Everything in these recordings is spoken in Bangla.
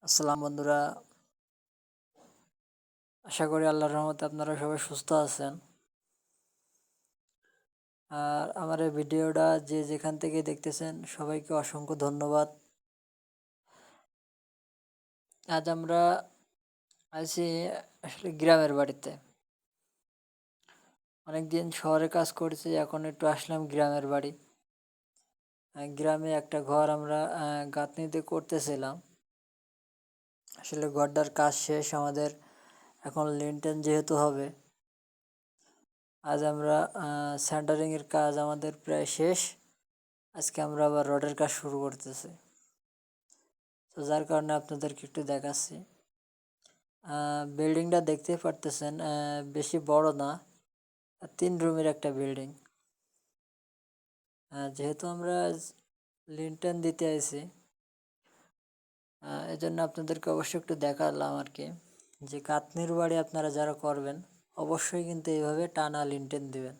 আসসালাম বন্ধুরা, আশা করি আল্লাহর রহমতে আপনারা সবাই সুস্থ আছেন। আর আমার এই ভিডিওটা যে যেখান থেকে দেখতেছেন সবাইকে অসংখ্য ধন্যবাদ। আজ আমরা আছি আসলে গ্রামের বাড়িতে। অনেকদিন শহরে কাজ করছি, এখন একটু আসলাম গ্রামের বাড়ি। গ্রামে একটা ঘর আমরা গাঁথনিতে করতেছিলাম। আসলে ঘরটার কাজ শেষ আমাদের, এখন লিন্টেন যেহেতু হবে, আজ আমরা সেন্টারিংয়ের কাজ আমাদের প্রায় শেষ। আজকে আমরা আবার রডের কাজ শুরু করতেছি, তো যার কারণে আপনাদেরকে একটু দেখাচ্ছি। বিল্ডিংটা দেখতে পারতেছেন, বেশি বড় না, 3 রুমের একটা বিল্ডিং। যেহেতু আমরা লিন্টেন দিতে আইছি, এজন্য আপনাদেরকে অবশ্যই একটু দেখালাম আর কি, যে গাঁথনির বাড়ি আপনারা যারা করবেন অবশ্যই কিন্তু এইভাবে টানা লিন্টেন দিবেন।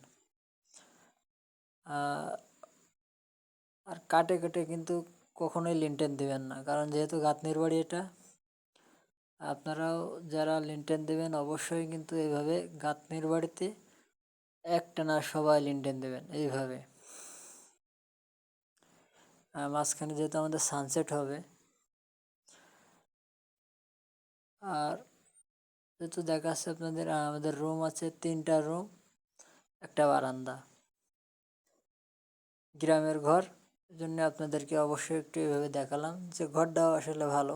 আর কাটে কেটে কিন্তু কখনোই লিন্টেন দিবেন না, কারণ যেহেতু গাঁথনির বাড়ি এটা, আপনারাও যারা লিন্টেন দেবেন অবশ্যই কিন্তু এইভাবে গাঁথনির বাড়িতে একটানা সবাই লিন্টেন দেবেন এইভাবে। মাঝখানে যেহেতু আমাদের সানসেট হবে, আর যেহেতু দেখা যাচ্ছে আপনাদের আমাদের রুম আছে 3টা রুম, একটা বারান্দা, গ্রামের ঘর, জন্য আপনাদেরকে অবশ্যই একটু এভাবে দেখালাম যে ঘরটাও আসলে ভালো।